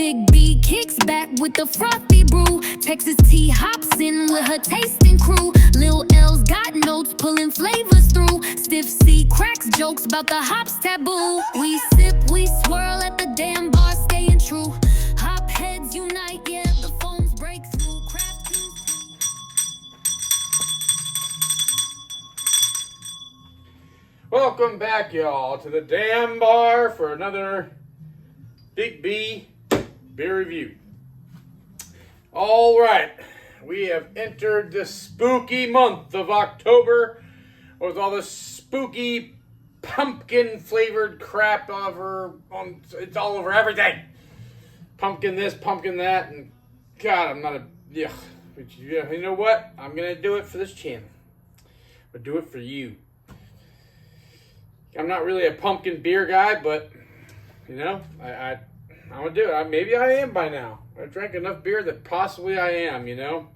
Big B kicks back with the frothy brew. Texas T hops in with her tasting crew. Lil L's got notes pulling flavors through. Stiff C cracks jokes about the hops taboo. We sip, we swirl at the damn bar, staying true. Hop heads unite, yeah, the foams break through. Craft Welcome back, y'all, to the damn bar for another Big B beer review. All right, we have entered the spooky month of October with all the spooky pumpkin flavored crap it's all over everything. Pumpkin this, pumpkin that, and God, I'm not but you know what? I'm gonna do it for this channel. But do it for you. I'm not really a pumpkin beer guy, but you know, I'm gonna do it. Maybe I am by now. I drank enough beer that possibly I am, you know.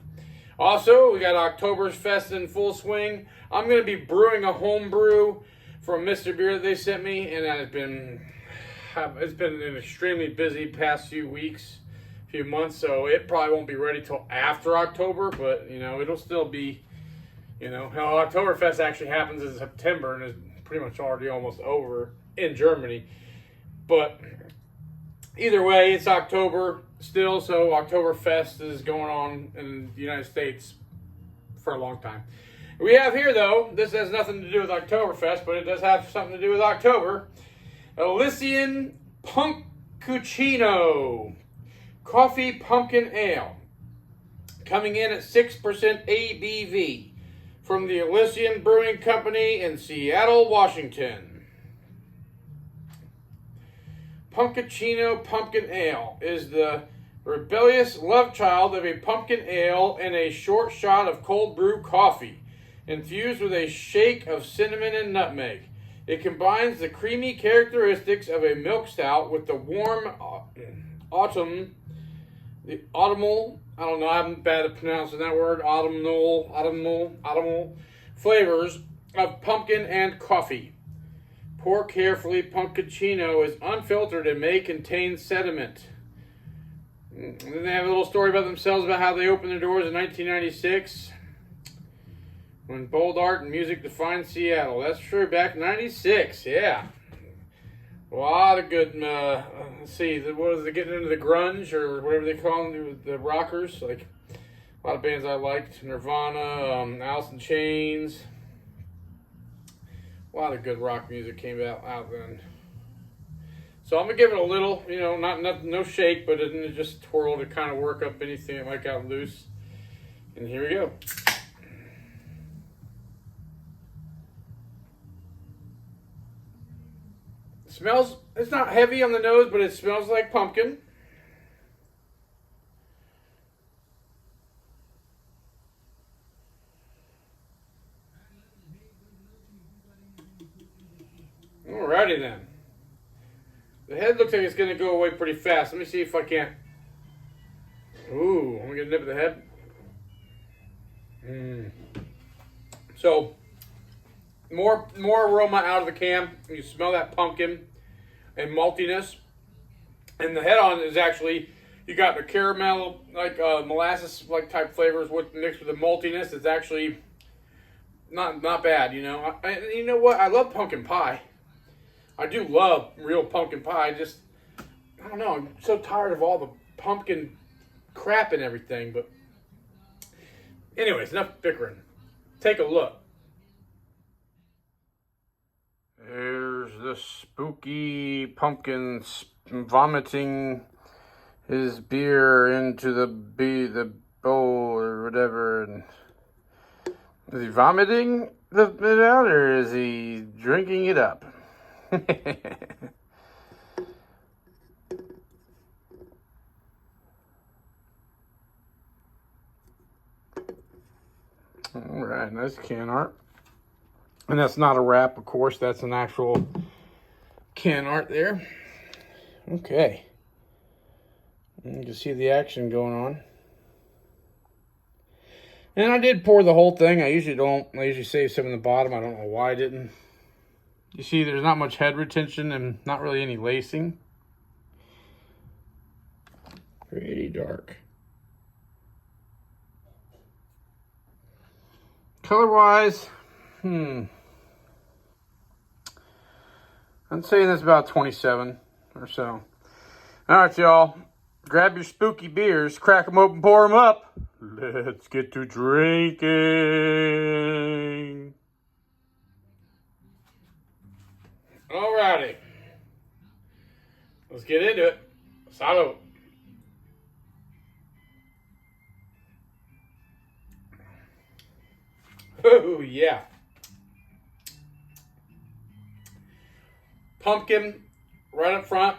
Also, we got Oktoberfest in full swing. I'm gonna be brewing a home brew from Mr. Beer that they sent me, and it's been an extremely busy past few months, so it probably won't be ready till after October, but you know, it'll still be, you know, Oktoberfest actually happens in September and is pretty much already almost over in Germany. But either way, it's October still, so Oktoberfest is going on in the United States for a long time. We have here, though, this has nothing to do with Oktoberfest, but it does have something to do with October. Elysian Punkuccino Coffee Pumpkin Ale, coming in at 6% ABV. From the Elysian Brewing Company in Seattle, Washington. Punkuccino Pumpkin Ale is the rebellious love child of a pumpkin ale and a short shot of cold brew coffee, infused with a shake of cinnamon and nutmeg. It combines the creamy characteristics of a milk stout with the warm autumnal, I don't know, I'm bad at pronouncing that word, autumnal flavors of pumpkin and coffee. Pour carefully. Punkuccino is unfiltered and may contain sediment. And then they have a little story about themselves about how they opened their doors in 1996 when bold art and music defined Seattle. That's true, back in 96, yeah. A lot of good, let's see, what is it, getting into the grunge or whatever they call them, the rockers, like a lot of bands I liked, Nirvana, Alice in Chains. A lot of good rock music came out then. So I'm going to give it a little, you know, no shake, but it just twirl to kind of work up anything that might got loose. And here we go. Smells, it's not heavy on the nose, but it smells like pumpkin. Alrighty then. The head looks like it's going to go away pretty fast. Let me see if I can't. Ooh, I'm going to get a nip of the head. So, more aroma out of the can. You smell that pumpkin and maltiness. And the head on is actually, you got the caramel, like molasses like type flavors mixed with the maltiness. It's actually not bad, you know. You know what? I love pumpkin pie. I do love real pumpkin pie. I don't know. I'm so tired of all the pumpkin crap and everything. But anyways, enough bickering. Take a look. There's the spooky pumpkin vomiting his beer into the bowl or whatever. And is he vomiting it out or is he drinking it up? All right, nice can art. And that's not a wrap, of course. That's an actual can art there. Okay. You can see the action going on. And I did pour the whole thing. I usually don't. I usually save some in the bottom. I don't know why I didn't. You see, there's not much head retention and not really any lacing. Pretty dark. Color-wise, I'm saying that's about 27 or so. All right, y'all. Grab your spooky beers, crack them open, pour them up. Let's get to drinking. Alrighty. Let's get into it. Salud. Oh, yeah. Pumpkin right up front.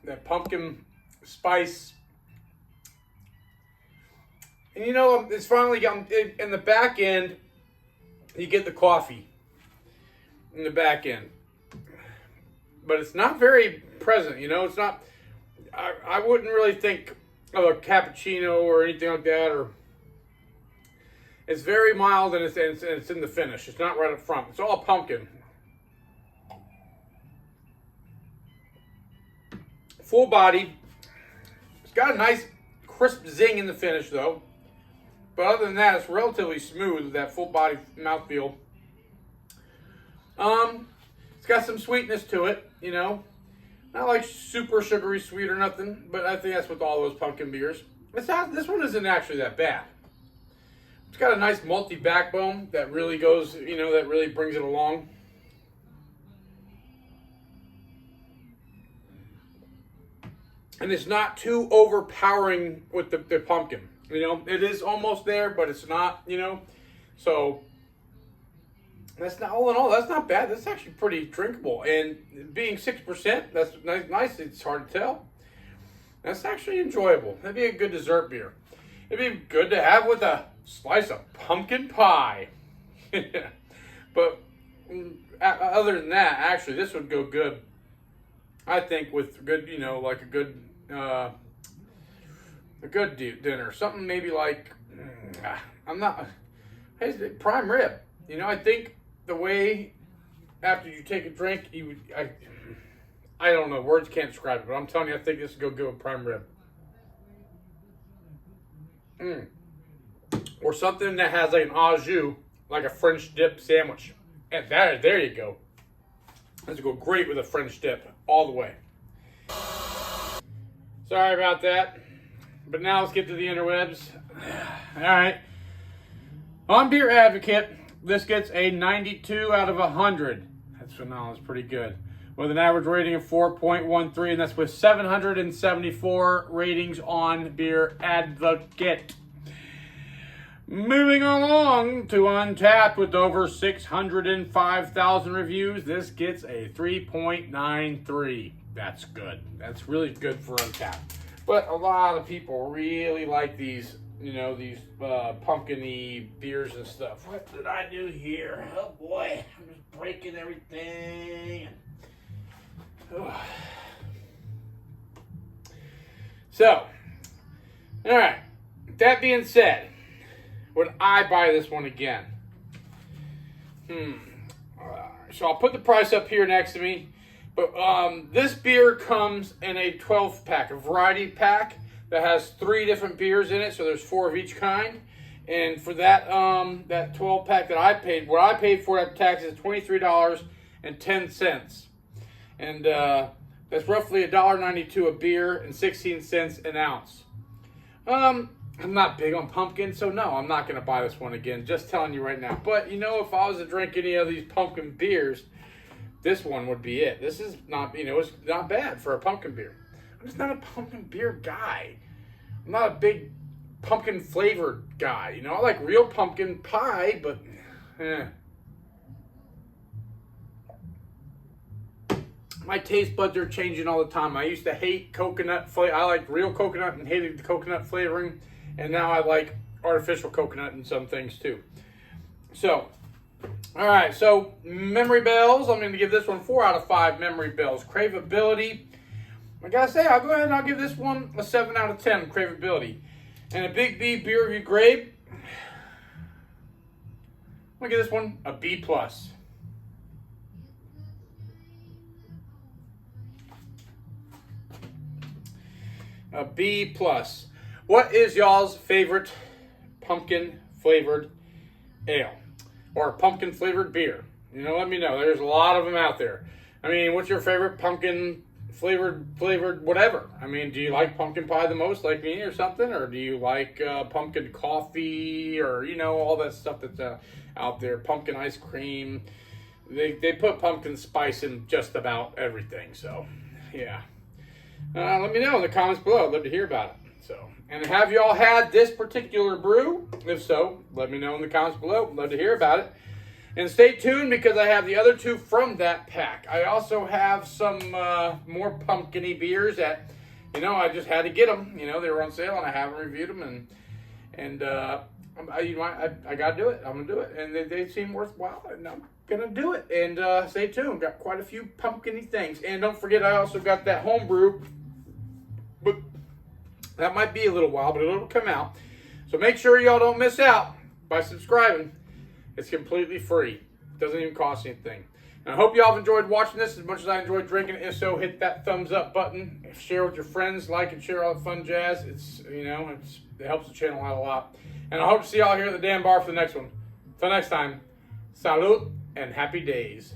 That pumpkin spice. And you know, it's finally gotten in the back end, you get the coffee in the back end. But it's not very present, you know, it's not, I wouldn't really think of a cappuccino or anything like that, or it's very mild and it's in the finish. It's not right up front. It's all pumpkin. Full body. It's got a nice crisp zing in the finish though. But other than that, it's relatively smooth, that full body mouthfeel. It's got some sweetness to it, you know. Not like super sugary sweet or nothing, but I think that's with all those pumpkin beers. This one isn't actually that bad. It's got a nice malty backbone that really goes, you know, that really brings it along. And it's not too overpowering with the pumpkin. You know, it is almost there, but it's not, you know. So, that's not, all in all, that's not bad. That's actually pretty drinkable. And being 6%, that's nice. It's hard to tell. That's actually enjoyable. That'd be a good dessert beer. It'd be good to have with a slice of pumpkin pie. But other than that, actually, this would go good. I think with good, you know, like a good dinner, something maybe like prime rib. You know, I think the way after you take a drink, I don't know, words can't describe it, but I'm telling you, I think this would go good with prime rib. Or something that has like an au jus, like a French dip sandwich, and there you go. This would go great with a French dip all the way. Sorry about that. But now let's get to the interwebs. Alright. On Beer Advocate, this gets a 92 out of 100. That's phenomenal. It's pretty good. With an average rating of 4.13, and that's with 774 ratings on Beer Advocate. Moving along to Untapped with over 605,000 reviews, this gets a 3.93. That's good. That's really good for Untapped. But a lot of people really like these, you know, these pumpkin-y beers and stuff. What did I do here? Oh boy, I'm just breaking everything. So, all right. That being said, would I buy this one again? So I'll put the price up here next to me. But this beer comes in a 12-pack, a variety pack that has 3 different beers in it. So there's 4 of each kind. And for that that 12-pack that I paid, what I paid for after taxes is $23.10. And that's roughly $1.92 a beer and 16 cents an ounce. I'm not big on pumpkin, so no, I'm not going to buy this one again. Just telling you right now. But, you know, if I was to drink any of these pumpkin beers, this one would be it. This is not, you know, it's not bad for a pumpkin beer. I'm just not a pumpkin beer guy. I'm not a big pumpkin flavored guy. You know, I like real pumpkin pie, but my taste buds are changing all the time. I used to hate coconut flavor. I liked real coconut and hated the coconut flavoring. And now I like artificial coconut in some things too. So, all right. So, memory bells. I'm going to give this one 4 out of 5 memory bells. Craveability. I got to say, I'll go ahead and I'll give this one a 7 out of 10 craveability. And a Big B beer review grade. I'm going to give this one a B+. a B plus. What is y'all's favorite pumpkin flavored ale or pumpkin flavored beer? You know, let me know. There's a lot of them out there. I mean, what's your favorite pumpkin flavored whatever? I mean, do you like pumpkin pie the most, like me, or something? Or do you like pumpkin coffee, or, you know, all that stuff that's out there? Pumpkin ice cream. They put pumpkin spice in just about everything. So, yeah. Let me know in the comments below. I'd love to hear about it. So, and have y'all had this particular brew? If so, let me know in the comments below. I'd love to hear about it. And stay tuned, because I have the other two from that pack. I also have some more pumpkin-y beers that, you know, I just had to get them. You know, they were on sale, and I haven't reviewed them. And I got to do it. I'm going to do it. And they seem worthwhile, and I'm going to do it. And stay tuned. Got quite a few pumpkin-y things. And don't forget, I also got that homebrew. But that might be a little while, but it'll come out. So make sure y'all don't miss out by subscribing. It's completely free. It doesn't even cost anything. And I hope y'all have enjoyed watching this as much as I enjoyed drinking it. If so, hit that thumbs up button. Share with your friends. Like and share all the fun jazz. It helps the channel out a lot. And I hope to see y'all here at the damn bar for the next one. Till next time, salute and happy days.